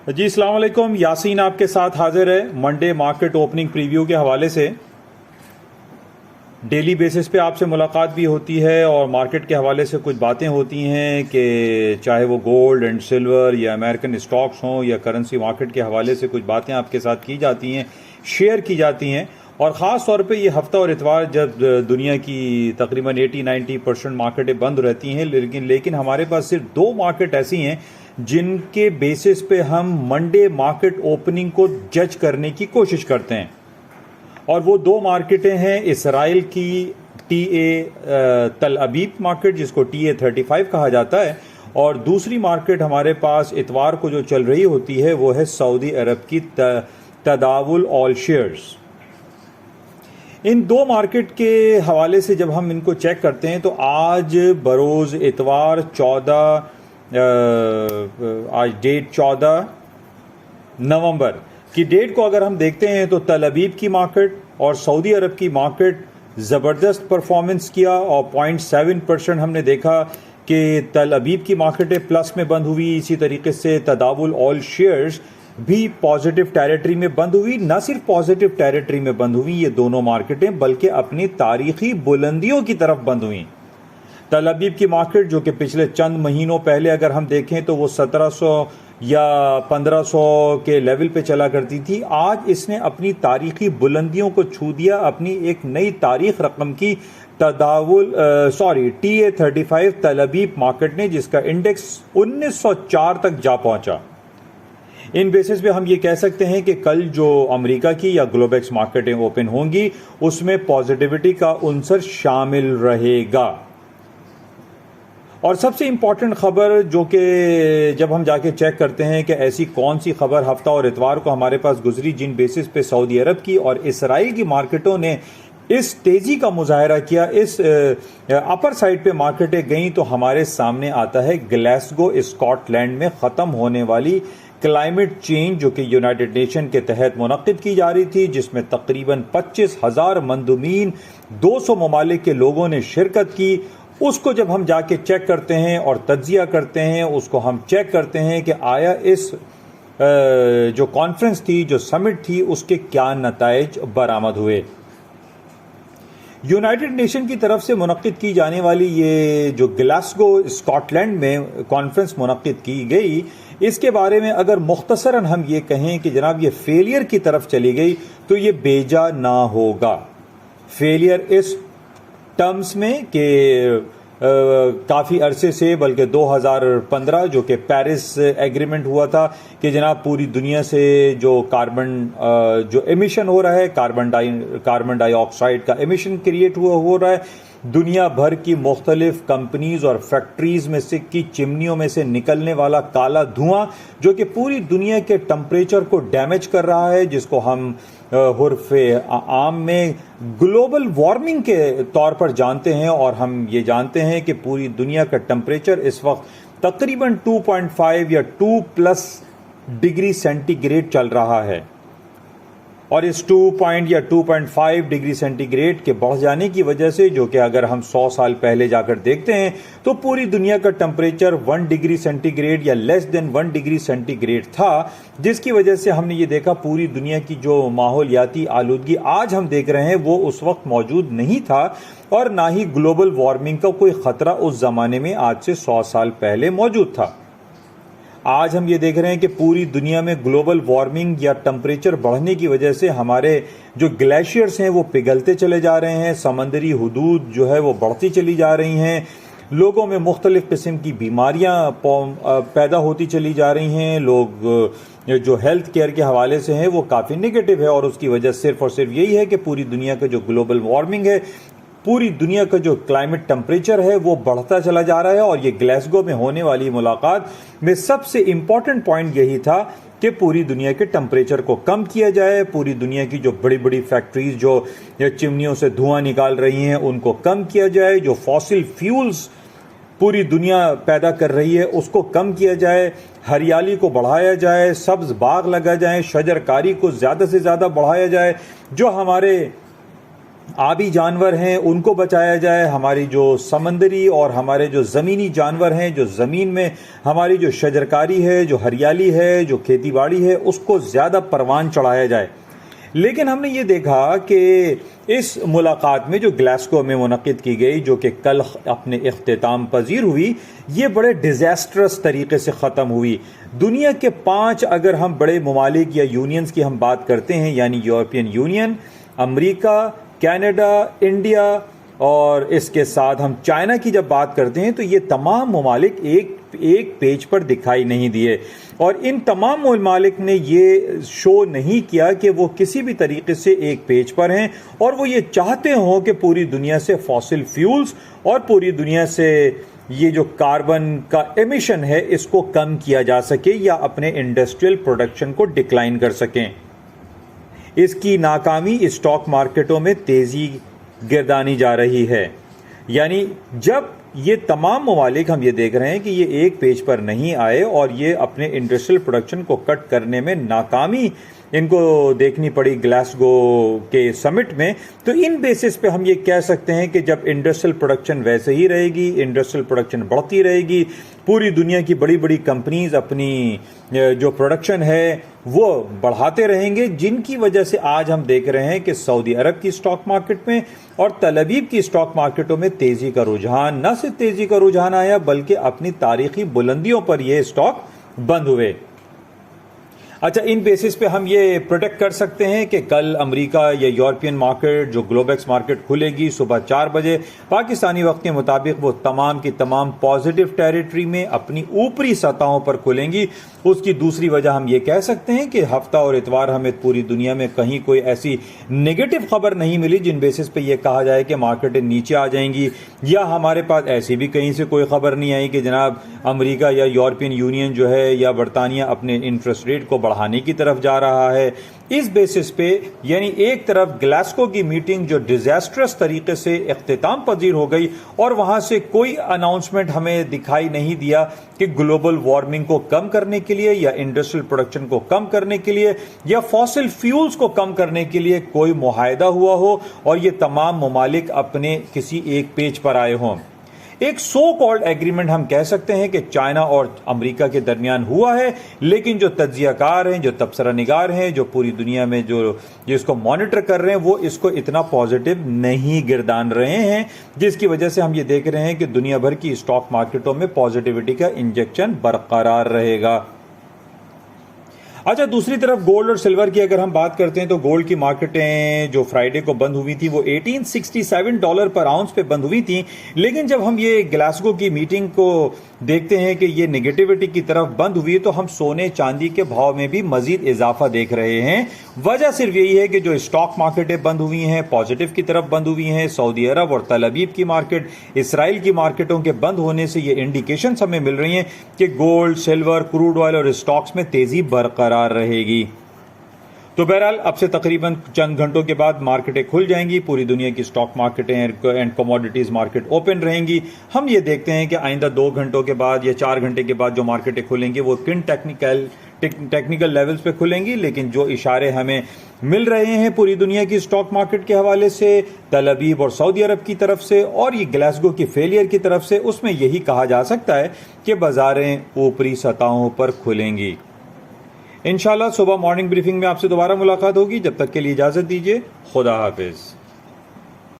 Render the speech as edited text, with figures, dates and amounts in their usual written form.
جی السلام علیکم، یاسین آپ کے ساتھ حاضر ہے منڈے مارکیٹ اوپننگ پریویو کے حوالے سے۔ ڈیلی بیسس پہ آپ سے ملاقات بھی ہوتی ہے اور مارکیٹ کے حوالے سے کچھ باتیں ہوتی ہیں کہ چاہے وہ گولڈ اینڈ سلور یا امریکن اسٹاکس ہوں یا کرنسی مارکیٹ کے حوالے سے کچھ باتیں آپ کے ساتھ کی جاتی ہیں، شیئر کی جاتی ہیں۔ اور خاص طور پہ یہ ہفتہ اور اتوار جب دنیا کی تقریباً 80-90% مارکیٹیں بند رہتی ہیں، لیکن ہمارے پاس صرف دو مارکیٹ ایسی ہیں جن کے بیسس پہ ہم منڈے مارکیٹ اوپننگ کو جج کرنے کی کوشش کرتے ہیں، اور وہ دو مارکیٹیں ہیں اسرائیل کی ٹی اے تل ابیب مارکیٹ جس کو ٹی اے 35 کہا جاتا ہے، اور دوسری مارکیٹ ہمارے پاس اتوار کو جو چل رہی ہوتی ہے وہ ہے سعودی عرب کی تداول آل شیئرز۔ ان دو مارکیٹ کے حوالے سے جب ہم ان کو چیک کرتے ہیں تو آج بروز اتوار 14 نومبر کی ڈیٹ کو اگر ہم دیکھتے ہیں تو تل ابیب کی مارکیٹ اور سعودی عرب کی مارکیٹ زبردست پرفارمنس کیا، اور 0.7% ہم نے دیکھا کہ تل ابیب کی مارکیٹیں پلس میں بند ہوئی، اسی طریقے سے تداول آل شیئرز بھی پازیٹیو ٹیریٹری میں بند ہوئی۔ نہ صرف پازیٹیو ٹیریٹری میں بند ہوئی یہ دونوں مارکیٹیں، بلکہ اپنی تاریخی بلندیوں کی طرف بند ہوئیں۔ تل ابیب کی مارکیٹ جو کہ پچھلے چند مہینوں پہلے اگر ہم دیکھیں تو وہ 1700 یا 1500 کے لیول پہ چلا کرتی تھی، آج اس نے اپنی تاریخی بلندیوں کو چھو دیا، اپنی ایک نئی تاریخ رقم کی ٹی اے 35 تل ابیب مارکیٹ نے، جس کا انڈیکس 1904 تک جا پہنچا۔ ان بیسس پہ ہم یہ کہہ سکتے ہیں کہ کل جو امریکہ کی یا گلوبیکس مارکیٹیں اوپن ہوں گی اس میں پازیٹیوٹی کا عنصر شامل رہے گا۔ اور سب سے امپورٹنٹ خبر جو کہ جب ہم جا کے چیک کرتے ہیں کہ ایسی کون سی خبر ہفتہ اور اتوار کو ہمارے پاس گزری جن بیسس پہ سعودی عرب کی اور اسرائیل کی مارکیٹوں نے اس تیزی کا مظاہرہ کیا، اس اپر سائڈ پہ مارکیٹیں گئیں، تو ہمارے سامنے آتا ہے گلاسگو اسکاٹ لینڈ میں ختم ہونے والی کلائمیٹ چینج جو کہ یونائٹڈ نیشن کے تحت منعقد کی جا رہی تھی، جس میں تقریباً 25,000 مندوبین 200 ممالک کے لوگوں نے شرکت کی۔ اس کو جب ہم جا کے چیک کرتے ہیں اور تجزیہ کرتے ہیں، اس کو ہم چیک کرتے ہیں کہ آیا اس جو کانفرنس تھی، جو سمٹ تھی، اس کے کیا نتائج برآمد ہوئے۔ یونائٹڈ نیشن کی طرف سے منعقد کی جانے والی یہ جو گلاسگو اسکاٹ لینڈ میں کانفرنس منعقد کی گئی، اس کے بارے میں اگر مختصراً ہم یہ کہیں کہ جناب یہ فیلئر کی طرف چلی گئی تو یہ بیجا نہ ہوگا۔ فیلئر اس ٹرمز میں کہ کافی عرصے سے، بلکہ 2015 جو کہ پیرس ایگریمنٹ ہوا تھا کہ جناب پوری دنیا سے جو کاربن جو ایمیشن ہو رہا ہے، کاربن ڈائی آکسائڈ کا ایمیشن کریٹ ہو رہا ہے، دنیا بھر کی مختلف کمپنیز اور فیکٹریز میں سے کی چمنیوں میں سے نکلنے والا کالا دھواں جو کہ پوری دنیا کے ٹمپریچر کو ڈیمیج کر رہا ہے، جس کو ہم حرف عام میں گلوبل وارمنگ کے طور پر جانتے ہیں، اور ہم یہ جانتے ہیں کہ پوری دنیا کا ٹمپریچر اس وقت تقریباً 2.5 یا 2+ ڈگری سینٹی گریڈ چل رہا ہے، اور اس 2.5 ڈگری سینٹی گریڈ کے بڑھ جانے کی وجہ سے، جو کہ اگر ہم 100 سال پہلے جا کر دیکھتے ہیں تو پوری دنیا کا ٹمپریچر 1 ڈگری سینٹی گریڈ یا لیس دین 1 ڈگری سینٹی گریڈ تھا، جس کی وجہ سے ہم نے یہ دیکھا پوری دنیا کی جو ماحولیاتی آلودگی آج ہم دیکھ رہے ہیں وہ اس وقت موجود نہیں تھا، اور نہ ہی گلوبل وارمنگ کا کوئی خطرہ اس زمانے میں آج سے 100 سال پہلے موجود تھا۔ آج ہم یہ دیکھ رہے ہیں کہ پوری دنیا میں گلوبل وارمنگ یا ٹمپریچر بڑھنے کی وجہ سے ہمارے جو گلیشیئرز ہیں وہ پگھلتے چلے جا رہے ہیں، سمندری حدود جو ہے وہ بڑھتی چلی جا رہی ہیں، لوگوں میں مختلف قسم کی بیماریاں پیدا ہوتی چلی جا رہی ہیں، لوگ جو ہیلتھ کیئر کے حوالے سے ہیں وہ کافی نگیٹو ہے، اور اس کی وجہ صرف اور صرف یہی ہے کہ پوری دنیا کا جو گلوبل وارمنگ ہے، پوری دنیا کا جو کلائمیٹ ٹمپریچر ہے وہ بڑھتا چلا جا رہا ہے۔ اور یہ گلاسگو میں ہونے والی ملاقات میں سب سے امپورٹنٹ پوائنٹ یہی تھا کہ پوری دنیا کے ٹمپریچر کو کم کیا جائے، پوری دنیا کی جو بڑی بڑی فیکٹریز جو چمنیوں سے دھواں نکال رہی ہیں ان کو کم کیا جائے، جو فاسل فیولز پوری دنیا پیدا کر رہی ہے اس کو کم کیا جائے، ہریالی کو بڑھایا جائے، سبز باغ لگا جائیں، شجر کاری کو زیادہ سے زیادہ بڑھایا جائے، جو ہمارے آبی جانور ہیں ان کو بچایا جائے، ہماری جو سمندری اور ہمارے جو زمینی جانور ہیں، جو زمین میں ہماری جو شجرکاری ہے، جو ہریالی ہے، جو کھیتی باڑی ہے، اس کو زیادہ پروان چڑھایا جائے۔ لیکن ہم نے یہ دیکھا کہ اس ملاقات میں جو گلاسگو میں منعقد کی گئی، جو کہ کل اپنے اختتام پذیر ہوئی، یہ بڑے ڈیزاسٹرس طریقے سے ختم ہوئی۔ دنیا کے 5 اگر ہم بڑے ممالک یا یونینز کی ہم بات کرتے ہیں، یعنی یورپین یونین، امریکہ، کینیڈا، انڈیا اور اس کے ساتھ ہم چائنا کی جب بات کرتے ہیں، تو یہ تمام ممالک ایک پیج پر دکھائی نہیں دیے، اور ان تمام ممالک نے یہ شو نہیں کیا کہ وہ کسی بھی طریقے سے ایک پیج پر ہیں، اور وہ یہ چاہتے ہوں کہ پوری دنیا سے فاسل فیولز اور پوری دنیا سے یہ جو کاربن کا ایمیشن ہے اس کو کم کیا جا سکے یا اپنے انڈسٹریل پروڈکشن کو ڈکلائن کر سکیں۔ اس کی ناکامی اسٹاک مارکیٹوں میں تیزی گردانی جا رہی ہے، یعنی جب یہ تمام ممالک ہم یہ دیکھ رہے ہیں کہ یہ ایک پیج پر نہیں آئے اور یہ اپنے انڈسٹریل پروڈکشن کو کٹ کرنے میں ناکامی ان کو دیکھنی پڑی گلاسگو کے سمٹ میں، تو ان بیسس پہ ہم یہ کہہ سکتے ہیں کہ جب انڈسٹریل پروڈکشن ویسے ہی رہے گی، انڈسٹریل پروڈکشن بڑھتی رہے گی، پوری دنیا کی بڑی بڑی کمپنیز اپنی جو پروڈکشن ہے وہ بڑھاتے رہیں گے، جن کی وجہ سے آج ہم دیکھ رہے ہیں کہ سعودی عرب کی اسٹاک مارکیٹ میں اور تل ابیب کی اسٹاک مارکیٹوں میں تیزی کا رجحان، نہ صرف تیزی کا رجحان آیا بلکہ اپنی تاریخی بلندیوں پر یہ اسٹاک بند ہوئے۔ اچھا، ان بیسس پہ ہم یہ پروڈکٹ کر سکتے ہیں کہ کل امریکہ یا یورپین مارکیٹ جو گلوبیکس مارکیٹ کھلے گی صبح 4 بجے پاکستانی وقت کے مطابق، وہ تمام کی تمام پازیٹیو ٹیریٹری میں اپنی اوپری سطحوں پر کھلیں گی۔ اس کی دوسری وجہ ہم یہ کہہ سکتے ہیں کہ ہفتہ اور اتوار ہمیں پوری دنیا میں کہیں کوئی ایسی نیگیٹو خبر نہیں ملی جن بیسس پہ یہ کہا جائے کہ مارکیٹیں نیچے آ جائیں گی، یا ہمارے پاس ایسی بھی کہیں سے کوئی خبر نہیں آئی کہ جناب امریکہ یا یورپین یونین جو ہے یا برطانیہ اپنے انٹرسٹ ریٹ کو بڑھانے کی طرف جا رہا ہے۔ اس بیسس پہ یعنی ایک طرف گلاسگو کی میٹنگ جو ڈیزاسٹرس طریقے سے اختتام پذیر ہو گئی اور وہاں سے کوئی اناؤنسمنٹ ہمیں دکھائی نہیں دیا کہ گلوبل وارمنگ کو کم کرنے کے لیے یا انڈسٹریل پروڈکشن کو کم کرنے کے لیے یا فاسل فیولز کو کم کرنے کے لیے کوئی معاہدہ ہوا ہو اور یہ تمام ممالک اپنے کسی ایک پیج پر آئے ہوں۔ ایک سو کالڈ ایگریمنٹ ہم کہہ سکتے ہیں کہ چائنا اور امریکہ کے درمیان ہوا ہے، لیکن جو تجزیہ کار ہیں، جو تبصرہ نگار ہیں، جو پوری دنیا میں جو اس کو مانیٹر کر رہے ہیں، وہ اس کو اتنا پازیٹیو نہیں گردان رہے ہیں، جس کی وجہ سے ہم یہ دیکھ رہے ہیں کہ دنیا بھر کی اسٹاک مارکیٹوں میں پازیٹیوٹی کا انجیکشن برقرار رہے گا۔ اچھا، دوسری طرف گولڈ اور سلور کی اگر ہم بات کرتے ہیں تو گولڈ کی مارکیٹیں جو فرائیڈے کو بند ہوئی تھی وہ $1867 پر آؤنس پہ بند ہوئی تھیں، لیکن جب ہم یہ گلاسگو کی میٹنگ کو دیکھتے ہیں کہ یہ نیگیٹیوٹی کی طرف بند ہوئی تو ہم سونے چاندی کے بھاؤ میں بھی مزید اضافہ دیکھ رہے ہیں۔ وجہ صرف یہی ہے کہ جو اسٹاک مارکیٹیں بند ہوئی ہیں، پازیٹیو کی طرف بند ہوئی ہیں، سعودی عرب اور تل ابیب کی مارکیٹ، اسرائیل کی مارکیٹوں کے بند ہونے سے یہ انڈیکیشنز ہمیں مل رہی ہیں کہ گولڈ، سلور، کروڈ آئل اور اسٹاکس میں تیزی برقرار رہے گی۔ تو بہرحال اب سے تقریباً چند گھنٹوں کے بعد مارکیٹیں کھل جائیں گی، پوری دنیا کی اسٹاک مارکیٹیں اینڈ کموڈیٹیز مارکیٹ اوپن رہیں گی۔ ہم یہ دیکھتے ہیں کہ آئندہ 2 گھنٹوں کے بعد یا 4 گھنٹے کے بعد جو مارکیٹیں کھلیں گی وہ کن ٹیکنیکل لیولز پہ کھلیں گی، لیکن جو اشارے ہمیں مل رہے ہیں پوری دنیا کی اسٹاک مارکیٹ کے حوالے سے، تل ابیب اور سعودی عرب کی طرف سے اور یہ گلاسگو کی فیلئر کی طرف سے، اس میں یہی کہا جا سکتا ہے کہ بازاریں اوپری سطحوں پر کھلیں گی۔ انشاءاللہ صبح مارننگ بریفنگ میں آپ سے دوبارہ ملاقات ہوگی، جب تک کے لیے اجازت دیجیے، خدا حافظ۔